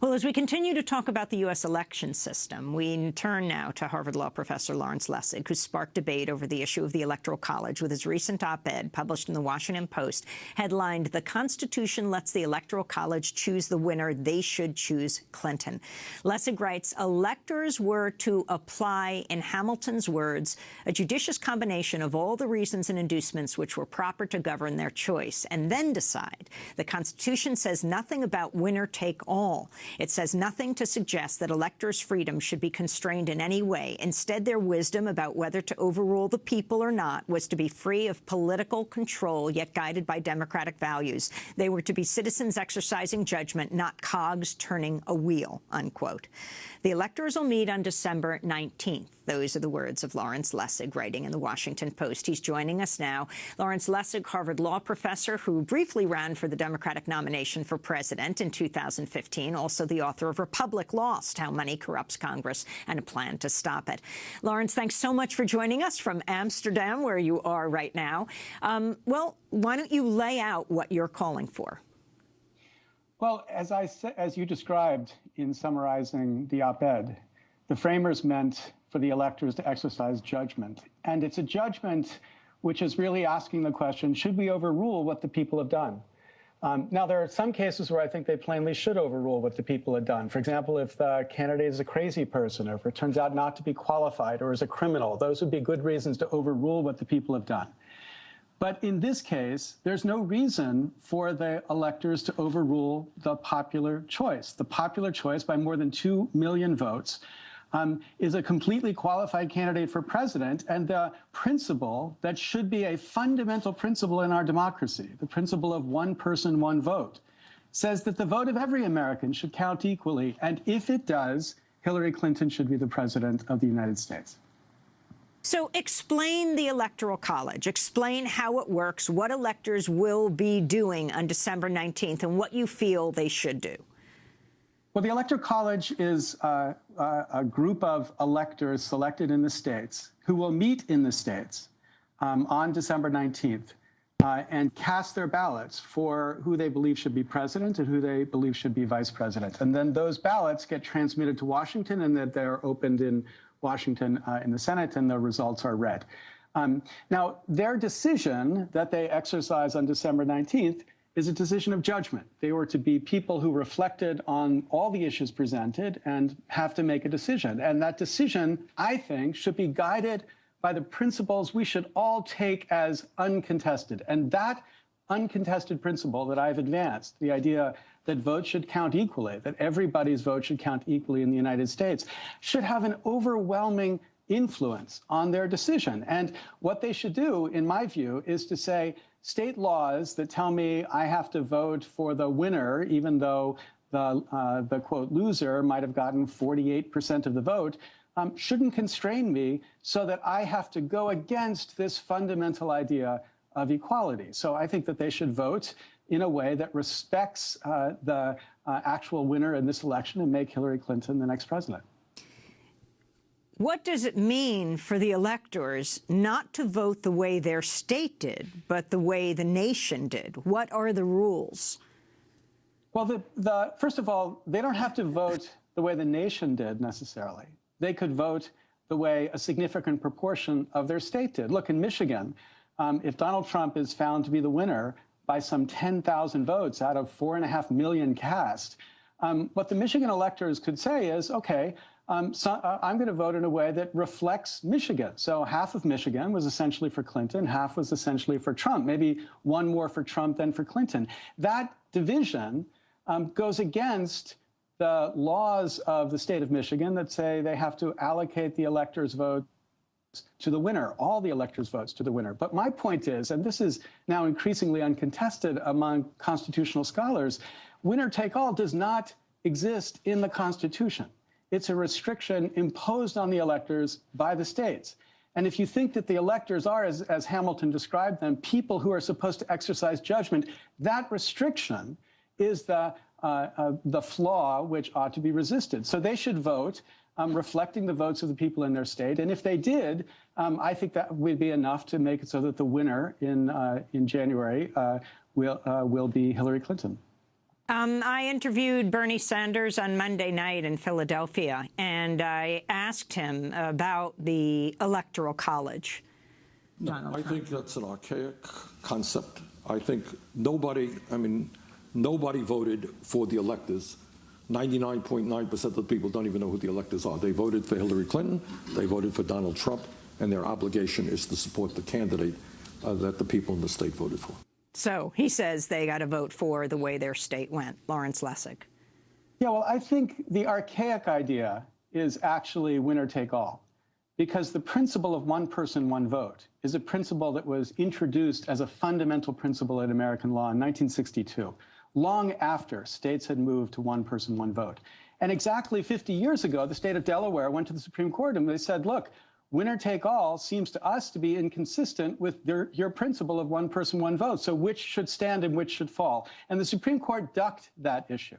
Well, as we continue to talk about the U.S. election system, we turn now to Harvard Law professor Lawrence Lessig, who sparked debate over the issue of the Electoral College with his recent op-ed published in the Washington Post, headlined, "The Constitution lets the Electoral College choose the winner. They should choose Clinton." Lessig writes, electors were to apply, in Hamilton's words, a judicious combination of all the reasons and inducements which were proper to govern their choice, and then decide. The Constitution says nothing about winner take all. It says nothing to suggest that electors' freedom should be constrained in any way. Instead, their wisdom about whether to overrule the people or not was to be free of political control, yet guided by democratic values. They were to be citizens exercising judgment, not cogs turning a wheel, unquote. The electors will meet on December 19th. Those are the words of Lawrence Lessig, writing in the Washington Post. He's joining us now. Lawrence Lessig, Harvard Law professor who briefly ran for the Democratic nomination for president in 2015, also the author of Republic Lost, How Money Corrupts Congress and a Plan to Stop It. Lawrence, thanks so much for joining us from Amsterdam, where you are right now. Well, why don't you lay out what you're calling for? Well, as you described in summarizing the op-ed, the framers meant for the electors to exercise judgment. And it's a judgment which is really asking the question, should we overrule what the people have done? Now, there are some cases where I think they plainly should overrule what the people have done. For example, if the candidate is a crazy person, or if it turns out not to be qualified, or is a criminal, those would be good reasons to overrule what the people have done. But in this case, there's no reason for the electors to overrule the popular choice. The popular choice, by more than 2 million votes, is a completely qualified candidate for president, and the principle that should be a fundamental principle in our democracy, the principle of one person, one vote, says that the vote of every American should count equally, and if it does, Hillary Clinton should be the president of the United States. So explain the Electoral College. Explain how it works, what electors will be doing on December 19th, and what you feel they should do. Well, the Electoral College is a group of electors selected in the states who will meet in the states on December 19th and cast their ballots for who they believe should be president and who they believe should be vice president. And then those ballots get transmitted to Washington, and that they're opened in Washington in the Senate, and the results are read. Now, their decision that they exercise on December 19th is a decision of judgment. They were to be people who reflected on all the issues presented and have to make a decision. And that decision, I think, should be guided by the principles we should all take as uncontested. And that uncontested principle that I've advanced, the idea that votes should count equally, that everybody's vote should count equally in the United States, should have an overwhelming influence on their decision. And what they should do, in my view, is to say, state laws that tell me I have to vote for the winner, even though the quote, loser might have gotten 48% of the vote, shouldn't constrain me so that I have to go against this fundamental idea of equality. So I think that they should vote in a way that respects the actual winner in this election and make Hillary Clinton the next president. What does it mean for the electors not to vote the way their state did, but the way the nation did? What are the rules? Well, first of all, they don't have to vote the way the nation did necessarily. They could vote the way a significant proportion of their state did. Look, in Michigan, if Donald Trump is found to be the winner by some 10,000 votes out of 4.5 million cast, what the Michigan electors could say is, okay, I'm going to vote in a way that reflects Michigan. So half of Michigan was essentially for Clinton, half was essentially for Trump, maybe one more for Trump than for Clinton. That division goes against the laws of the state of Michigan that say they have to allocate the electors' vote to the winner, all the electors' votes to the winner. But my point is, and this is now increasingly uncontested among constitutional scholars, winner take all does not exist in the Constitution. It's a restriction imposed on the electors by the states. And if you think that the electors are, as Hamilton described them, people who are supposed to exercise judgment, that restriction is the flaw which ought to be resisted. So they should vote reflecting the votes of the people in their state. And if they did, I think that would be enough to make it so that the winner in January will be Hillary Clinton. I interviewed Bernie Sanders on Monday night in Philadelphia, and I asked him about the Electoral College. I think that's an archaic concept. I think nobody voted for the electors. 99.9% of the people don't even know who the electors are. They voted for Hillary Clinton, they voted for Donald Trump, and their obligation is to support the candidate that the people in the state voted for. So he says they got to vote for the way their state went. Lawrence Lessig. Yeah, well, I think the archaic idea is actually winner take all, because the principle of one person, one vote is a principle that was introduced as a fundamental principle in American law in 1962, long after states had moved to one person, one vote. And exactly 50 years ago, the state of Delaware went to the Supreme Court and they said, look, winner take all seems to us to be inconsistent with your principle of one person, one vote. So which should stand and which should fall? And the Supreme Court ducked that issue.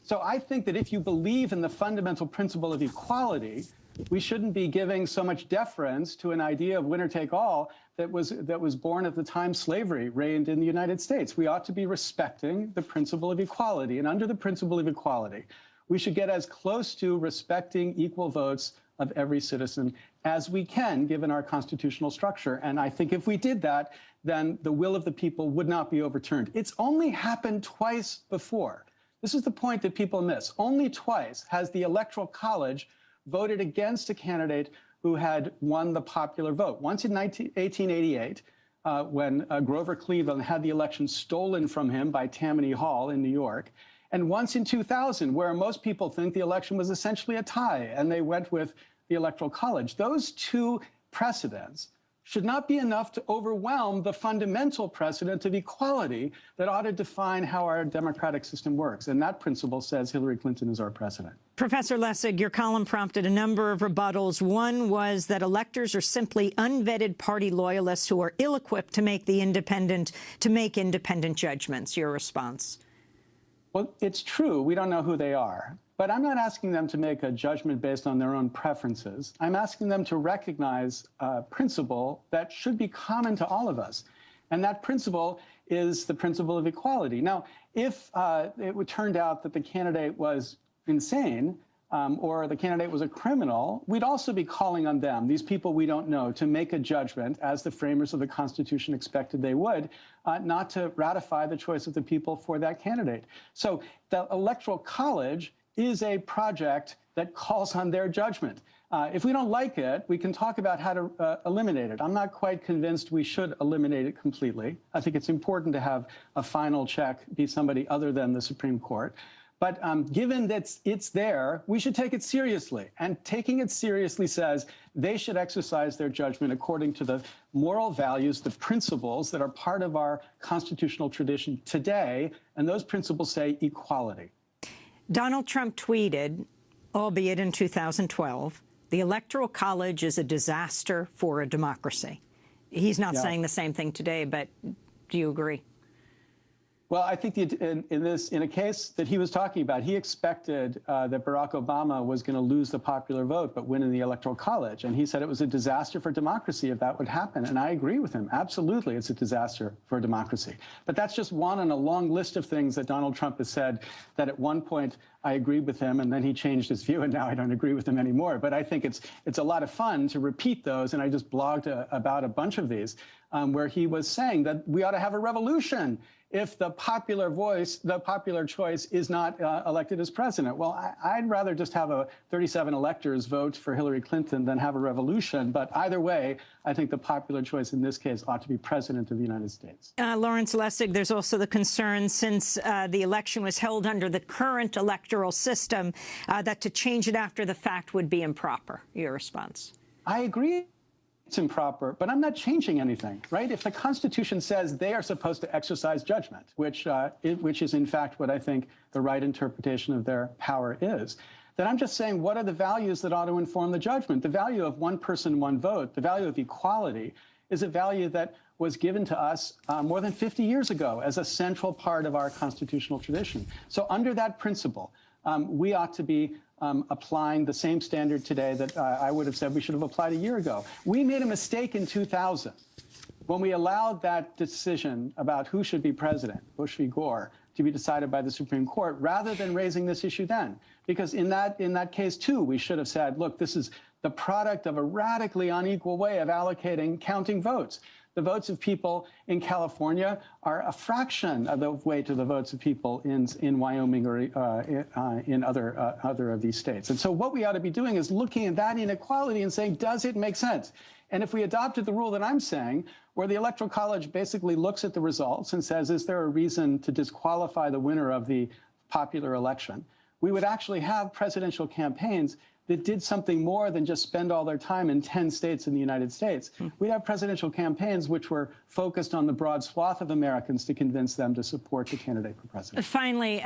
So I think that if you believe in the fundamental principle of equality, we shouldn't be giving so much deference to an idea of winner take all that was born at the time slavery reigned in the United States. We ought to be respecting the principle of equality. And under the principle of equality, we should get as close to respecting equal votes of every citizen as we can, given our constitutional structure. And I think if we did that, then the will of the people would not be overturned. It's only happened twice before. This is the point that people miss. Only twice has the Electoral College voted against a candidate who had won the popular vote. Once in 1888, when Grover Cleveland had the election stolen from him by Tammany Hall in New York, and once in 2000, where most people think the election was essentially a tie, and they went with the Electoral College. Those two precedents should not be enough to overwhelm the fundamental precedent of equality that ought to define how our democratic system works. And that principle says Hillary Clinton is our president. Professor Lessig, your column prompted a number of rebuttals. One was that electors are simply unvetted party loyalists who are ill-equipped to make independent judgments. Your response? Well, it's true. We don't know who they are. But I'm not asking them to make a judgment based on their own preferences. I'm asking them to recognize a principle that should be common to all of us. And that principle is the principle of equality. Now, if it turned out that the candidate was insane or the candidate was a criminal, we'd also be calling on them, these people we don't know, to make a judgment, as the framers of the Constitution expected they would, not to ratify the choice of the people for that candidate. So the Electoral College is a project that calls on their judgment. If we don't like it, we can talk about how to eliminate it. I'm not quite convinced we should eliminate it completely. I think it's important to have a final check be somebody other than the Supreme Court. But given that it's there, we should take it seriously. And taking it seriously says they should exercise their judgment according to the moral values, the principles that are part of our constitutional tradition today. And those principles say equality. Donald Trump tweeted, albeit in 2012, the Electoral College is a disaster for a democracy. He's not saying the same thing today, but do you agree? Well, I think in a case that he was talking about, he expected that Barack Obama was going to lose the popular vote but win in the Electoral College. And he said it was a disaster for democracy if that would happen. And I agree with him. Absolutely, it's a disaster for democracy. But that's just one on a long list of things that Donald Trump has said that at one point I agreed with him, and then he changed his view, and now I don't agree with him anymore. But I think it's a lot of fun to repeat those, and I just blogged about a bunch of these where he was saying that we ought to have a revolution if the popular voice, the popular choice is not elected as president. Well, I'd rather just have 37 electors vote for Hillary Clinton than have a revolution. But either way, I think the popular choice in this case ought to be president of the United States. Lawrence Lessig, there's also the concern, since the election was held under the current electoral system, that to change it after the fact would be improper. Your response? I agree. It's improper, but I'm not changing anything, right? If the Constitution says they are supposed to exercise judgment, which is in fact what I think the right interpretation of their power is, then I'm just saying what are the values that ought to inform the judgment? The value of one person, one vote, the value of equality is a value that was given to us more than 50 years ago as a central part of our constitutional tradition. So under that principle, we ought to be applying the same standard today that I would have said we should have applied a year ago. We made a mistake in 2000 when we allowed that decision about who should be president, Bush v. Gore, to be decided by the Supreme Court, rather than raising this issue then. Because in that case, too, we should have said, look, this is the product of a radically unequal way of counting votes. The votes of people in California are a fraction of the weight of the votes of people in Wyoming or in other of these states. And so what we ought to be doing is looking at that inequality and saying, does it make sense? And if we adopted the rule that I'm saying, where the Electoral College basically looks at the results and says, is there a reason to disqualify the winner of the popular election, we would actually have presidential campaigns that did something more than just spend all their time in 10 states in the United States. We'd have presidential campaigns which were focused on the broad swath of Americans to convince them to support the candidate for president. Finally,